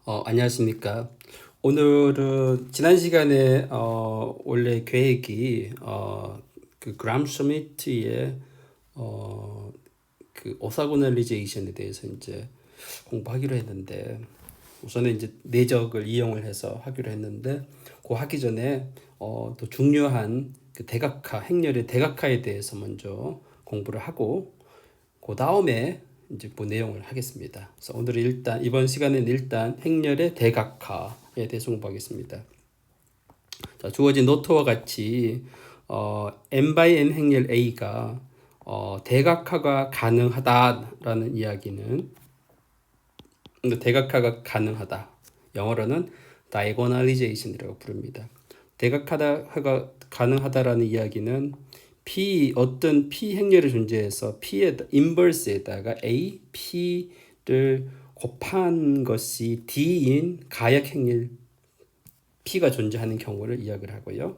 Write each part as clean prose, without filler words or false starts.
안녕하십니까. 오늘은 지난 시간에 원래 계획이 그 그람 서미트의 그 오사고널리제이션에 대해서 이제 공부하기로 했는데 우선은 이제 내적을 이용을 해서 하기로 했는데 그 하기 전에 또 중요한 그 대각화 행렬의 대각화에 대해서 먼저 공부를 하고 그 다음에 이제 그 내용을 하겠습니다. 그래서 오늘은 일단 이번 시간에는 일단 행렬의 대각화에 대해서 공부하겠습니다. 자, 주어진 노트와 같이 n by n 행렬 A가 대각화가 가능하다라는 이야기는 대각화가 가능하다. 영어로는 diagonalization이라고 부릅니다. 대각화가 가능하다라는 이야기는 어떤 P 행렬이 존재해서 P의 인버스에다가 A, P를 곱한 것이 D인 가역 행렬 P가 존재하는 경우를 이야기를 하고요.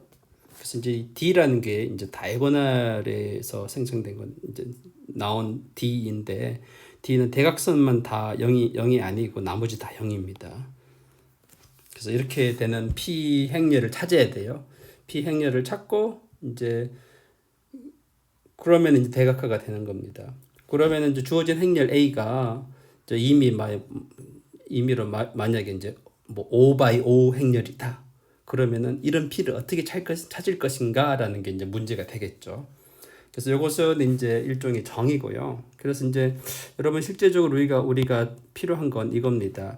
그래서 이제 D라는 게 이제 다이고널에서 생성된 건 이제 나온 D인데 D는 대각선만 다 0이 아니고 나머지 다 0입니다. 그래서 이렇게 되는 P 행렬을 찾아야 돼요. P 행렬을 찾고 이제 그러면 이제 대각화가 되는 겁니다. 그러면 이제 주어진 행렬 A가 이제 임의로 만약에 이제 뭐 5 by 5 행렬이다. 그러면은 이런 P를 어떻게 찾을 것인가라는 게 이제 문제가 되겠죠. 그래서 이것은 이제 일종의 정의고요. 그래서 이제 여러분 실제적으로 우리가 필요한 건 이겁니다.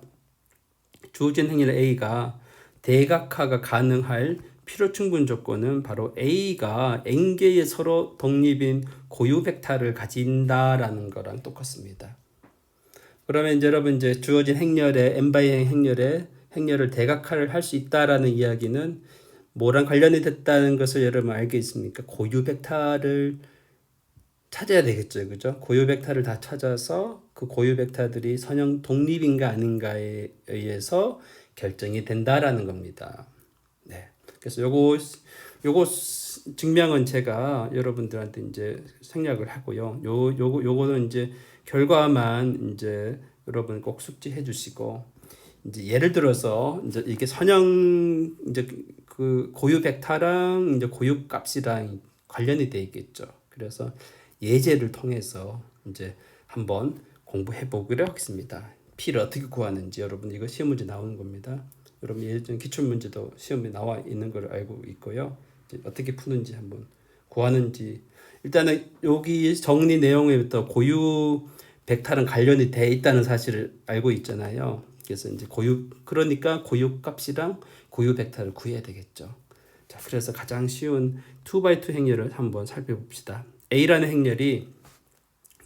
주어진 행렬 A가 대각화가 가능할 필요 충분 조건은 바로 A가 n개의 서로 독립인 고유 벡터를 가진다라는 거랑 똑같습니다. 그러면 이제 여러분 이제 주어진 행렬의 n by n 행렬을 대각화를 할 수 있다라는 이야기는 뭐랑 관련이 됐다는 것을 여러분 알겠습니까? 고유 벡터를 찾아야 되겠죠, 그죠? 고유 벡터를 다 찾아서 그 고유 벡터들이 선형 독립인가 아닌가에 의해서 결정이 된다라는 겁니다. 네. 그래서 요거 증명은 제가 여러분들한테 이제 생략을 하고요. 요거는 이제 결과만 이제 여러분 꼭 숙지해 주시고 이제 예를 들어서 이제 이게 선형 이제 그 고유 벡터랑 이제 고유 값이랑 관련이 돼 있겠죠. 그래서 예제를 통해서 이제 한번 공부해 보기로 하겠습니다. P를 어떻게 구하는지 여러분 이거 시험 문제 나오는 겁니다. 여러분 예전 기출 문제도 시험에 나와 있는 걸 알고 있고요. 이제 어떻게 푸는지 한번 구하는지 일단은 여기 정리 내용에부터 고유 벡터랑 관련이 돼 있다는 사실을 알고 있잖아요. 그래서 이제 그러니까 고유 값이랑 고유 벡터를 구해야 되겠죠. 자, 그래서 가장 쉬운 2x2 행렬을 한번 살펴봅시다. A라는 행렬이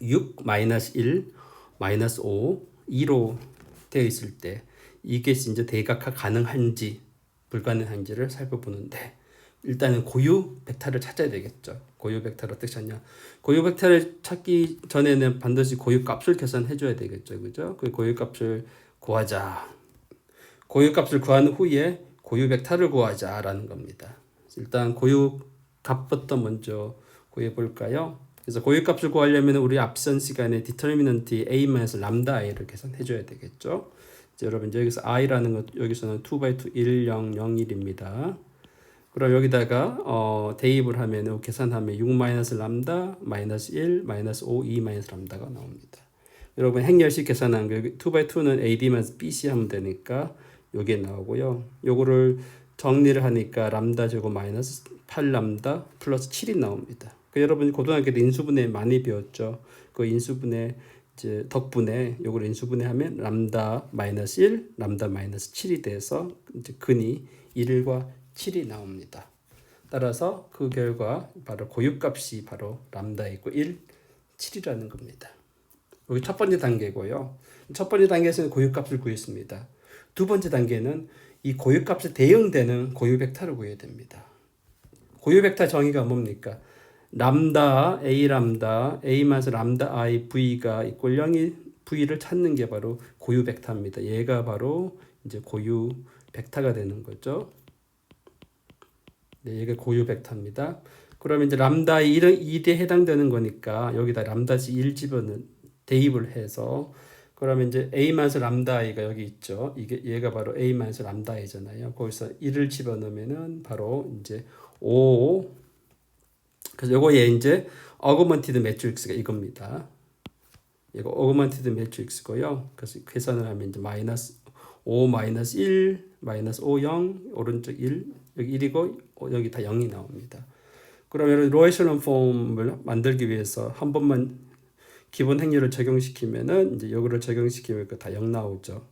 6, 마이너스 1, 마이너스 5, 2로 되어 있을 때 이게 이제 대각화 가능한지 불가능한지를 살펴보는데 일단은 고유 벡터를 찾아야 되겠죠. 고유 벡터를 어떻게 찾냐? 고유 벡터를 찾기 전에는 반드시 고유 값을 계산해 줘야 되겠죠. 그죠? 그 고유 값을 구하자. 고유 값을 구한 후에 고유 벡터를 구하자라는 겁니다. 일단 고유 값부터 먼저 구해 볼까요? 그래서 고유 값을 구하려면 우리 앞선 시간에 디터미넌트 a-람다 i를 계산해 줘야 되겠죠. 이제 여러분 여기서 i라는 것 여기서는 2x2 1, 0, 0, 1입니다. 그럼 여기다가 대입을 하면 계산하면 6 마이너스 람다 마이너스 1 마이너스 5 2 마이너스 람다가 나옵니다. 여러분 행렬식 계산한 거 2x2는 AD 마이너스 BC 하면 되니까 요게 나오고요. 요거를 정리를 하니까 람다 제곱 마이너스 8 람다 플러스 7이 나옵니다. 그 여러분 고등학교 때 인수분해 많이 배웠죠. 그 인수분해 이제 덕분에 요걸 인수분해하면 람다 마이너스 1, 람다 마이너스 7이 돼서 이제 근이 1과 7이 나옵니다. 따라서 그 결과 바로 고유값이 바로 람다이고 1, 7이라는 겁니다. 여기 첫 번째 단계고요. 첫 번째 단계에서는 고유값을 구했습니다. 두 번째 단계는 이 고유값에 대응되는 고유 벡터를 구해야 됩니다. 고유 벡터 정의가 뭡니까? 람다 A 람다 A-람다 I V가 이꼴 0이 V를 찾는 게 바로 고유 벡터입니다. 얘가 바로 이제 고유 벡터가 되는 거죠. 네, 이게 고유 벡터입니다. 그러면 이제 람다 1에 해당되는 거니까 여기다 람다지 1 집어는 대입을 해서 그러면 이제 a 마이너스 람다 i가 여기 있죠. 이게 얘가 바로 a 마이너스 람다 i잖아요. 거기서 1을 집어넣으면은 바로 이제 5. 그래서 요거에 이제 어그먼티드 매트릭스가 이겁니다. 이거 어그먼티드 매트릭스고요. 그래서 계산을 하면 이제 마이너스 5 마이너스 1 마이너스 5 0 오른쪽 1 여기 1이고 여기 다 0이 나옵니다. 그러면 로우 에첼론 폼을 만들기 위해서 한 번만 기본 행렬을 적용시키면은 이제 요거를 적용시키면 다 0 나오죠.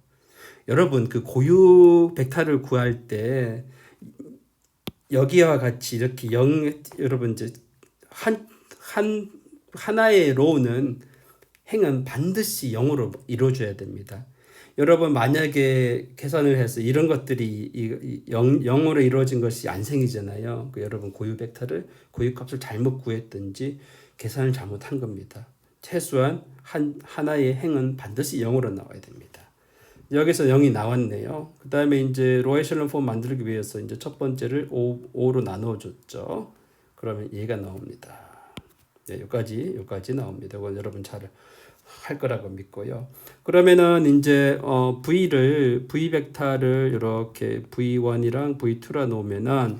여러분 그 고유 벡터를 구할 때 여기와 같이 이렇게 0 여러분 이제 하나의 로우는 행은 반드시 0으로 이루어져야 됩니다. 여러분 만약에 계산을 해서 이런 것들이 0으로 이루어진 것이 안 생기잖아요. 그 여러분 고유 벡터를 고유값을 잘못 구했든지 계산을 잘못한 겁니다. 최소한 하나의 행은 반드시 0으로 나와야 됩니다. 여기서 0이 나왔네요. 그 다음에 이제 로우 에첼론 폼 만들기 위해서 이제 첫 번째를 5로 나눠줬죠. 그러면 얘가 나옵니다. 네, 여기까지 나옵니다. 이건 여러분 잘 할 거라고 믿고요. 그러면은 이제 V 벡터를 이렇게 V1이랑 V2라 놓으면은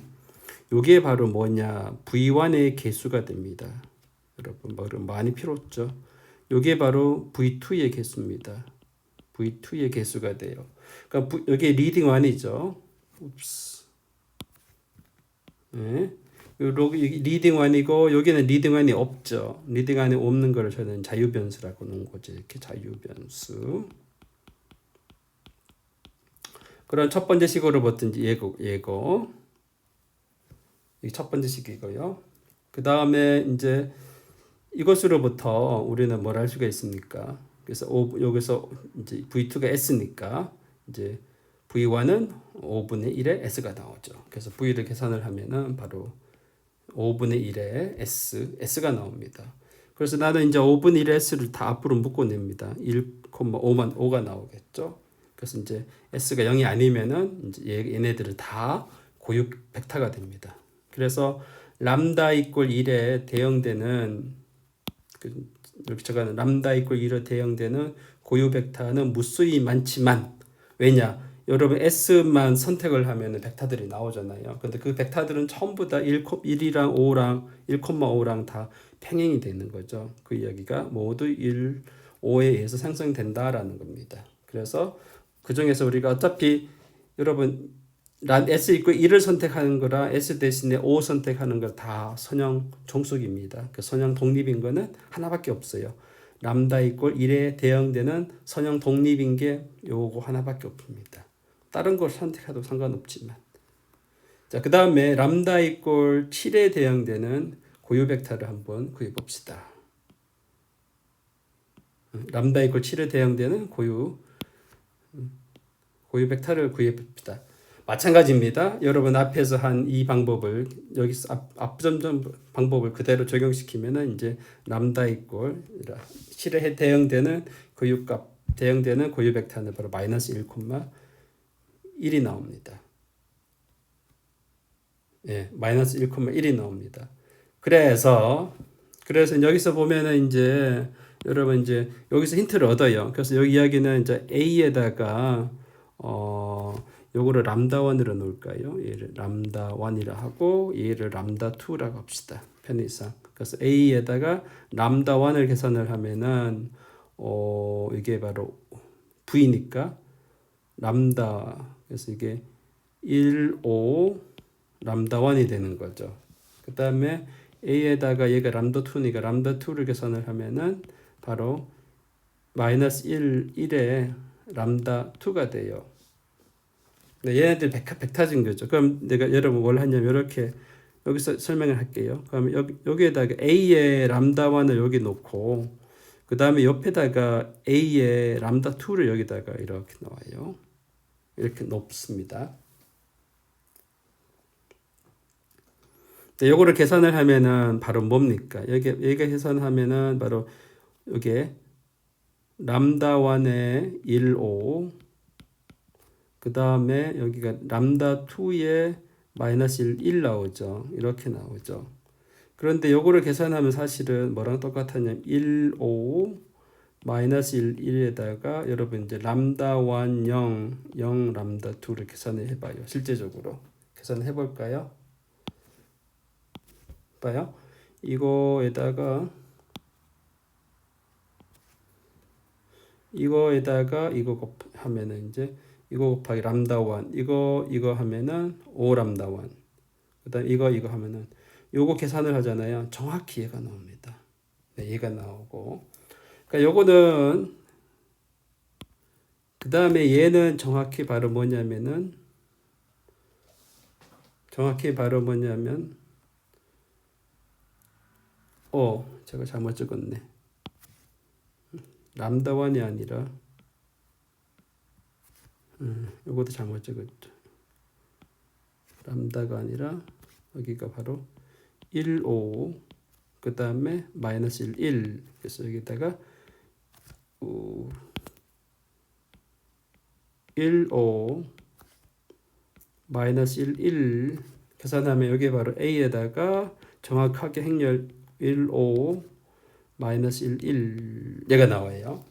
요게 바로 뭐냐? V1의 개수가 됩니다. 여러분 많이 필요 없죠. 요게 바로 V2의 개수입니다. V2의 개수가 돼요. 그러니까 여기 리딩 1이죠. 옵스. 네. 리딩 1이고 여기는 리딩 1이 없죠. 리딩 1이 없는 거를 저는 자유변수라고 놓은 거죠. 이렇게 자유변수. 그럼 첫 번째 식으로 봤든지 예고. 이게 첫 번째 식이고요. 그 다음에 이제 이것으로부터 우리는 뭘 할 수가 있습니까? 그래서 여기서 이제 V2가 S니까 이제 V1은 5분의 1의 S가 나오죠. 그래서 V를 계산을 하면은 바로 5분의 1의 S가 나옵니다. 그래서 나는 이제 5분의 1의 S를 다 앞으로 묶어냅니다. 1,5가 나오겠죠. 그래서 이제 S가 0이 아니면은 이제 얘네들을 다 고유 벡터가 됩니다. 그래서 람다 이퀄 1에 대응되는 이렇게 적어는 람다 이퀄 1에 대응되는 고유 벡터는 무수히 많지만 왜냐? 여러분 S만 선택을 하면 벡터들이 나오잖아요. 근데 그 벡터들은 전부 다 1이랑 5랑 1,5랑 다 평행이 되는 거죠. 그 이야기가 모두 1, 5에 의해서 생성된다라는 겁니다. 그래서 그 중에서 우리가 어차피 여러분 S 있고 1을 선택하는 거라 S 대신에 5 선택하는 거 다 선형 종속입니다. 그 선형 독립인 거는 하나밖에 없어요. 람다 이퀄 1에 대응되는 선형 독립인 게 요거 하나밖에 없습니다. 다른 걸 선택해도 상관없지만. 자, 그 다음에 람다 이퀄 7에 대응되는 고유 벡터를 한번 구해 봅시다. 람다 이퀄 7에 대응되는 고유 벡터를 구해 봅시다. 마찬가지입니다. 여러분 앞에서 한 이 방법을 여기서 앞점점 방법을 그대로 적용시키면은 이제 람다 이퀄 7에 대응되는 고유값 대응되는 고유 벡터는 바로 마이너스 1,1이 나옵니다. 예, 마이너스 1,1이 나옵니다. 그래서 여기서 보면은 이제 여러분 이제 여기서 힌트를 얻어요. 그래서 여기 이야기는 이제 A에다가 요거를 람다1으로 놓을까요? 얘를 람다1이라 하고 얘를 람다2라고 합시다. 편의상. 그래서 A에다가 람다1을 계산을 하면은 이게 바로 V니까 람다 그래서 이게 1, 5 람다1이 되는 거죠. 그 다음에 A에다가 얘가 람다2니까 람다2를 계산을 하면은 바로 마이너스 1에 람다2가 돼요. 네, 얘네들 벡터진 거죠. 그럼 내가 여러분 뭘 하냐면 이렇게 여기서 설명을 할게요. 그럼 여기에다가 A의 람다1을 여기 놓고 그 다음에 옆에다가 A의 람다2를 여기다가 이렇게 놓아요. 이렇게 놓습니다. 네, 요거를 계산을 하면은 바로 뭡니까? 여기가 계산하면은 바로 요게 람다1의 1, 5 그 다음에 여기가 람다2의 마이너스 1 나오죠. 이렇게 나오죠. 그런데 요거를 계산하면 사실은 뭐랑 똑같았냐면 1, 5 마이너스 1, 1에다가 여러분 이제 람다 1, 0, 0, 람다 2를 계산을 해봐요. 실제적으로 계산을 해볼까요? 봐요. 이거에다가 이거 곱하면은 이제 이거 곱하기 람다 1 이거 하면은 5 람다 1 그다음 이거 하면은 요거 계산을 하잖아요. 정확히 얘가 나옵니다. 네, 얘가 나오고 그러니까 요거는 그 다음에 얘는 정확히 바로 뭐냐면 제가 잘못 적었네. 람다 1이 아니라 요것도 잘못 적었죠. 람다가 아니라 여기가 바로 1, 5 그 다음에 마이너스 1, 1 그래서 여기다가 1, 5 마이너스 1, 1 계산하면 여기 바로 A에다가 정확하게 행렬 1, 5 마이너스 1, 1 얘가 나와요.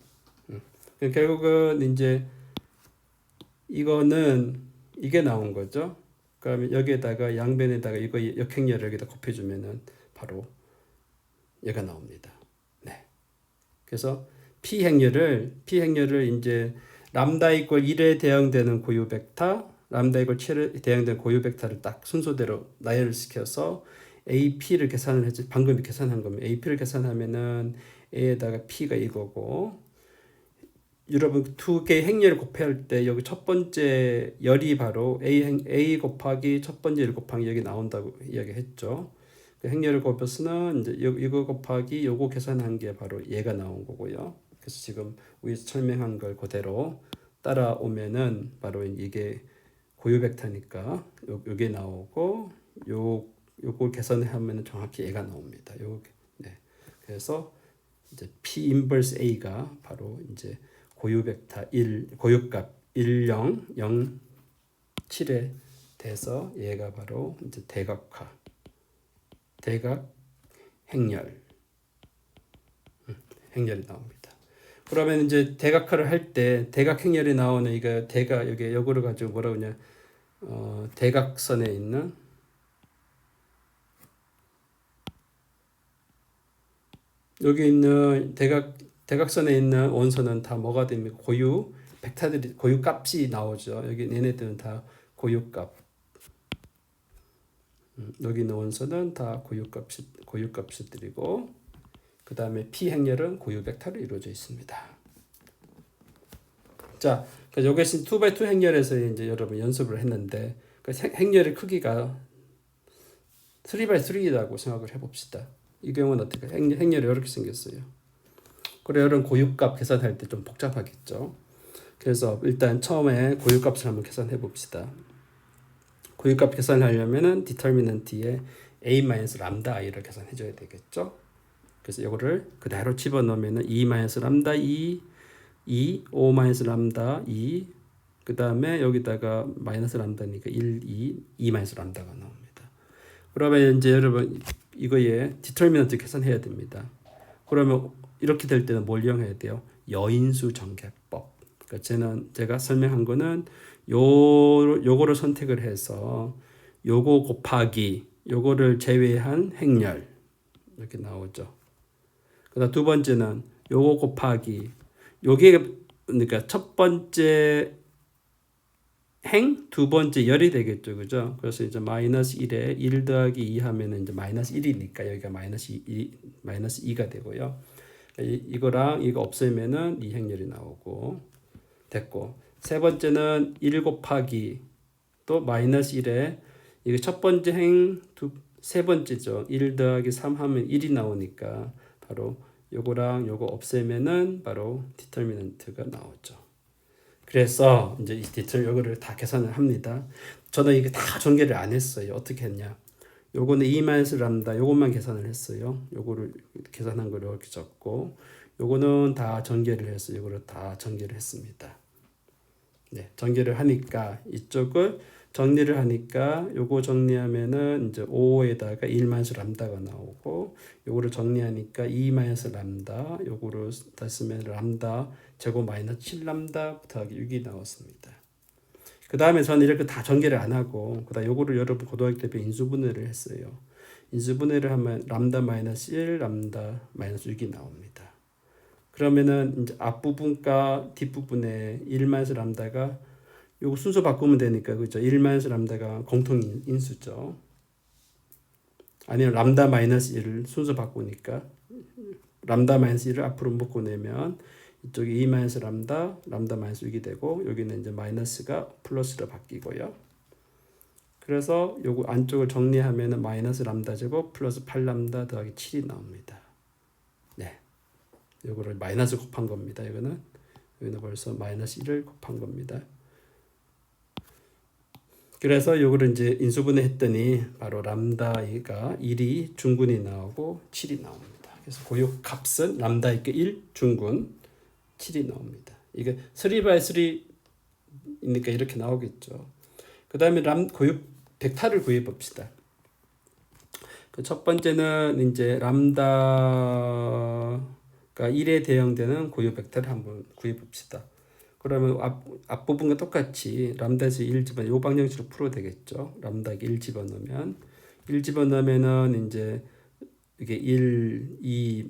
결국은 이제 이거는 이게 나온 거죠. 그러면 여기에다가 양변에다가 이거 역행렬을 여기다 곱해주면은 바로 얘가 나옵니다. 네. 그래서 P 행렬을 이제 람다 이퀄 1에 대응되는 고유 벡터, 람다 이퀄 7에 대응되는 고유 벡터를 딱 순서대로 나열을 시켜서 AP를 계산을 했지. 방금 계산한 거면 AP를 계산하면은 A에다가 P가 이거고 여러분 두 개의 행렬을 곱할 때 여기 첫 번째 열이 바로 A 곱하기 첫 번째 열 곱하기 여기 나온다고 이야기했죠. 그 행렬을 곱해서는 이제 이거 곱하기 요거 계산한 게 바로 얘가 나온 거고요. 그래서 지금 위에서 설명한 걸 그대로 따라오면은 바로 이게 고유 벡터니까 요게 나오고 요걸 계산하면은 정확히 얘가 나옵니다. 네. 그래서 이제 P 인버스 A가 바로 이제 고유 벡터 1 고유값 1, 0, 0, 7에 대해서 얘가 바로 이제 대각 행렬이 나옵니다. 그러면 이제 대각화를 할 때 대각 행렬이 나오는 이거 여기 요거를 가지고 뭐라고 하냐 대각선에 있는 여기 있는 대각선에 있는 원소는 다 뭐가 됩니까? 고유 벡터들이 고유 값이 나오죠. 여기 얘네들은 다 고유 값. 여기 있는 원소는 다 고유 값들이고 그 다음에 P 행렬은 고유 벡터로 이루어져 있습니다. 자, 여기서 2x2 행렬에서 이제 여러분 연습을 했는데 그 행렬의 크기가 3x3라고 생각을 해봅시다. 이 경우는 어떻게 행렬이 이렇게 생겼어요. 그래 이런 고유값 계산할 때 좀 복잡하겠죠. 그래서 일단 처음에 고유값을 한번 계산해 봅시다. 고유값 계산하려면은 디터미넌트에 a-람다 i를 계산해 줘야 되겠죠. 그래서 이거를 그대로 집어넣으면은 2-람다 2, 5-람다 2, 그 다음에 여기다가 마이너스 람다니까 1, 2-람다가 나옵니다. 그러면 이제 여러분 이거에 디터미넌트 계산해야 됩니다. 그러면 이렇게 될 때는 뭘 이용해야 돼요? 여인수 전개법. 그러니까 제가 설명한 거는 요거를 선택을 해서 요거 곱하기 요거를 제외한 행렬 이렇게 나오죠. 그다음 두 번째는 요거 곱하기 요게 그러니까 첫 번째 행, 두 번째 열이 되겠죠. 그죠? 그래서 이제 마이너스 1에 1 더하기 2 하면은 이제 마이너스 1이니까 여기가 마이너스 2가 되고요. 이거랑 이거 없애면은 이 행렬이 나오고 됐고 세 번째는 1 곱하기 또 마이너스 1에 이게 첫 번째 세 번째죠. 1 더하기 3 하면 1이 나오니까 바로 요거랑 요거 없애면은 바로 디터미넌트가 나오죠. 그래서 이제 이 요거를 다 계산을 합니다. 저는 이게 다 전개를 안 했어요. 어떻게 했냐? 요거는 2-람다 요것만 계산을 했어요. 요거를 계산한 걸 이렇게 적고 요거는 다 전개를 했어요. 요거를 다 전개를 했습니다. 네, 전개를 하니까 이쪽을 정리를 하니까 요거 정리하면은 이제 5에다가 1마이너스 람다가 나오고 요거를 정리하니까 2 마이너스 람다 요거를 다시 쓰면 람다 제곱 마이너스 7람다 더하기 6이 나왔습니다. 그 다음에 저는 이렇게 다 전개를 안 하고 그다음 요거를 여러분 고등학교 때 인수분해를 했어요. 인수분해를 하면 람다 마이너스 1 람다 마이너스 6이 나옵니다. 그러면은 이제 앞부분과 뒷부분에 1 마이너스 람다가 요거 순서 바꾸면 되니까 그죠? 1 마이너스 람다가 공통 인수죠. 아니면 람다 마이너스 1을 순서 바꾸니까 람다 마이너스 1을 앞으로 묶어내면 이쪽에 2 마이너스 람다 마이너스 6이 되고 여기는 이제 마이너스가 플러스로 바뀌고요. 그래서 요거 안쪽을 정리하면은 마이너스 람다 제곱 플러스 8람다 더하기 7이 나옵니다. 네. 요거를 마이너스 곱한 겁니다. 여기는 벌써 마이너스 1을 곱한 겁니다. 그래서 요거를 이제 인수분해 했더니 바로 람다가 1이 중군이 나오고 7이 나옵니다. 그래서 고유 값은 람다 있게 1 중군 7이 나옵니다. 이게 3x3이니까 이렇게 나오겠죠. 그 다음에 고유 벡터를 구해 봅시다. 그 첫 번째는 이제 람다가 1에 대응되는 고유 벡터를 한번 구해 봅시다. 그러면 앞부분과 똑같이 람다에서 1 집어넣으면 요 방정식으로 풀어도 되겠죠. 람다에 1 집어넣으면 1 집어넣으면은 이제 이게 1, 2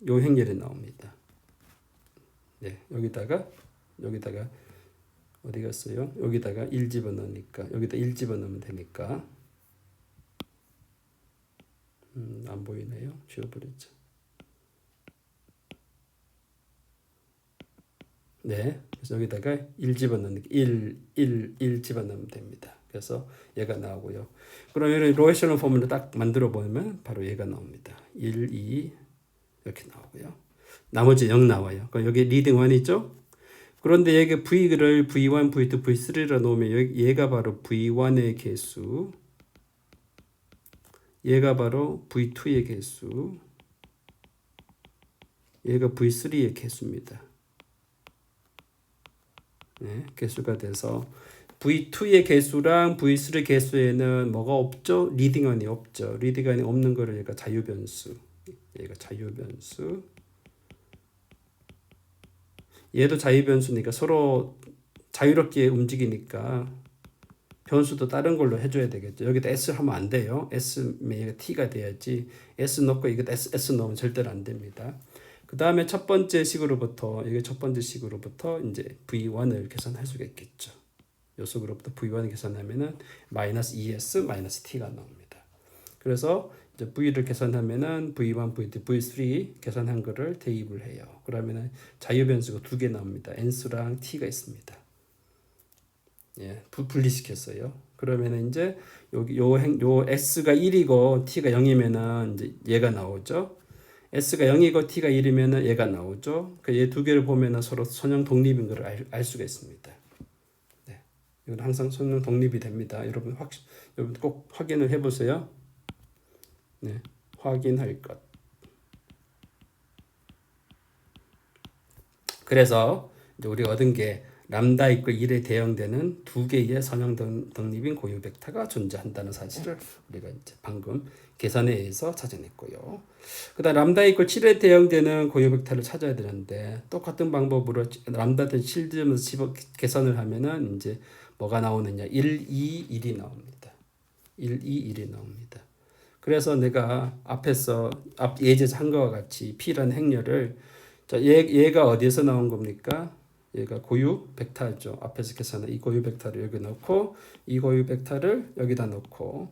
요 행렬이 나옵니다. 네, 여기다가 어디 갔어요? 여기다가 1 집어넣으니까 여기다 1 집어넣으면 되니까 안 보이네요. 지워버렸죠. 네, 그래서 여기다가 1 집어넣으니까 1 집어넣으면 됩니다. 그래서 얘가 나오고요. 그러면 로에셜 폼을 딱 만들어 보면 바로 얘가 나옵니다. 1, 2 이렇게 나오고요. 나머지 0 나와요. 그럼 여기 리딩 1 있죠? 그런데 여기 V를 V1, V2, V3로 놓으면 얘가 바로 V1의 개수, 얘가 바로 V2의 개수, 얘가 V3의 개수입니다. 네, 개수가 돼서 V2의 개수랑 V3 개수에는 뭐가 없죠? 리딩원이 없죠. 리딩원이 없는 거를 얘가 자유변수, 얘도 자유변수니까 서로 자유롭게 움직이니까 변수도 다른 걸로 해줘야 되겠죠. 여기다 S 하면 안 돼요. S면 얘가 T가 돼야지. S 넣고 이거 S 넣으면 절대로 안 됩니다. 그 다음에 첫 번째 식으로부터 이제 V1을 계산할 수가 있겠죠. 요 속으로부터 V1을 계산하면은 마이너스 2S 마이너스 T가 나옵니다. 그래서 이제 V를 계산하면은 V1, V2, V3 계산한 거를 대입을 해요. 그러면은 자유변수가 2개 나옵니다. N수랑 T가 있습니다. 예, 분리시켰어요. 그러면은 이제 여기 요 S가 1이고 T가 0이면은 이제 얘가 나오죠. S가 0이고 T가 1이면은 얘가 나오죠. 얘 두 개를 보면은 서로 선형 독립인 걸 알 수가 있습니다. 네. 이건 항상 선형 독립이 됩니다. 여러분 꼭 확인을 해 보세요. 네. 확인할 것. 그래서 이제 우리가 얻은 게 람다 이퀄 1에 대응되는 두 개의 선형 독립인 고유 벡터가 존재한다는 사실을 우리가 이제 방금 계산에 의해서 찾아냈고요. 그다음 람다 이퀄 7에 대응되는 고유 벡터를 찾아야 되는데 똑같은 방법으로 람다 된 7점에서 계산을 하면은 이제 뭐가 나오느냐? 1, 2, 1이 나옵니다. 1, 2, 1이 나옵니다. 그래서 내가 앞에서 예제에서 한 것과 같이 P라는 행렬을 얘가 어디에서 나온 겁니까? 얘가 고유 벡터죠. 앞에서 계산한 이 고유 벡터를 여기 넣고 이 고유 벡터를 여기다 넣고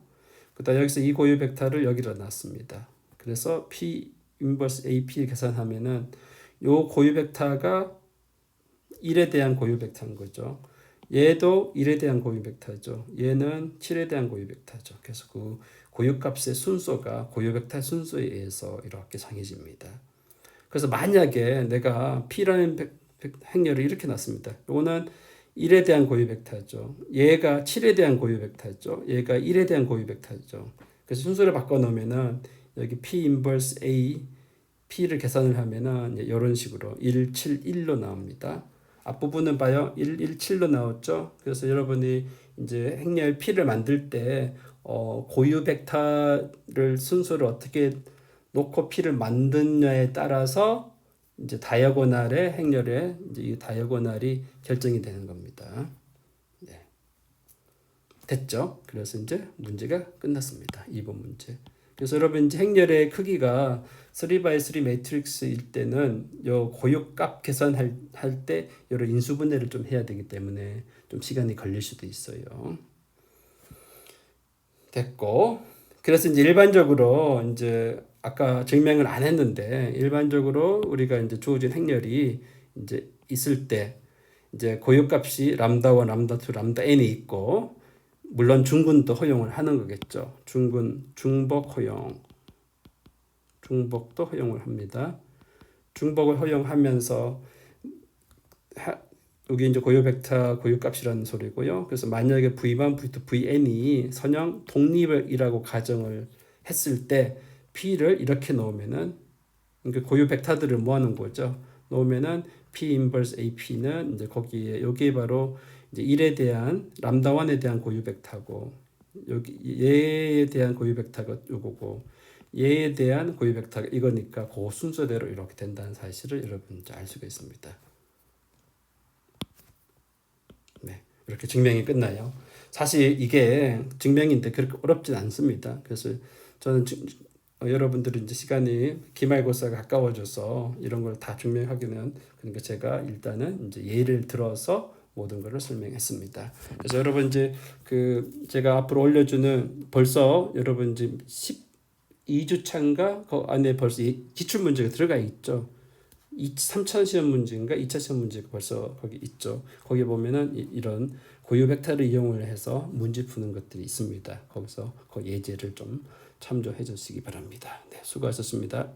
그다음 여기서 이 고유 벡터를 여기다 놨습니다. 그래서 P 인버스 AP 계산하면은 요 고유 벡터가 1에 대한 고유 벡터인 거죠. 얘도 1에 대한 고유 벡터죠. 얘는 7에 대한 고유 벡터죠. 그래서 그 고유값의 순서가 고유 벡터 순서에 의해서 이렇게 정해집니다. 그래서 만약에 내가 P라는 행렬을 이렇게 놨습니다. 이거는 1에 대한 고유 벡터죠. 얘가 7에 대한 고유 벡터죠. 얘가 1에 대한 고유 벡터죠. 그래서 순서를 바꿔 놓으면은 여기 P 인버스 A P를 계산을 하면은 이런 식으로 1, 7, 1로 나옵니다. 앞부분은 봐요. 117로 나왔죠. 그래서 여러분이 이제 행렬 P를 만들 때 고유 벡터를 순서를 어떻게 놓고 P를 만드냐에 따라서 이제 다이아고날의 행렬에 이제 이 다이아고날이 결정이 되는 겁니다. 네. 됐죠? 그래서 이제 문제가 끝났습니다. 2번 문제. 그래서 여러분 이제 행렬의 크기가 3x3 매트릭스일 때는 요 고유값 계산할 때 이런 인수분해를 좀 해야 되기 때문에 좀 시간이 걸릴 수도 있어요. 됐고, 그래서 이제 일반적으로 이제 아까 증명을 안 했는데 일반적으로 우리가 이제 주어진 행렬이 이제 있을 때 이제 고유값이 람다1, 람다2, 람다 n이 있고 물론 중분도 허용을 하는 거겠죠. 중복 허용, 중복도 허용을 합니다. 중복을 허용하면서 여기 이제 고유 벡터 고유값이라는 소리고요. 그래서 만약에 v1, v2, vn이 선형 독립이라고 가정을 했을 때 p를 이렇게 놓으면은 그러니까 고유 벡터들을 모아놓은 거죠. 놓으면은 p 인버스 ap는 이제 거기에 여기에 바로 이제 1에 대한 람다 1에 대한 고유 벡터고 여기 얘에 대한 고유 벡터가 요거고 얘에 대한 고유 벡터가 이거니까 그 순서대로 이렇게 된다는 사실을 여러분 이제 알 수가 있습니다. 네, 이렇게 증명이 끝나요. 사실 이게 증명인데 그렇게 어렵진 않습니다. 그래서 저는 여러분들이 이제 시간이 기말고사가 가까워져서 이런 걸 다 증명하기는 그러니까 제가 일단은 이제 예를 들어서 모든 것을 설명했습니다. 그래서 여러분 이제 그 제가 앞으로 올려주는 벌써 여러분 이제 12주차인가 그 안에 벌써 기출 문제가 들어가 있죠. 3차 시험 문제인가 2차 시험 문제가 벌써 거기 있죠. 거기 보면은 이런 고유 벡터를 이용을 해서 문제 푸는 것들이 있습니다. 거기서 그 예제를 좀 참조해 주시기 바랍니다. 네, 수고하셨습니다.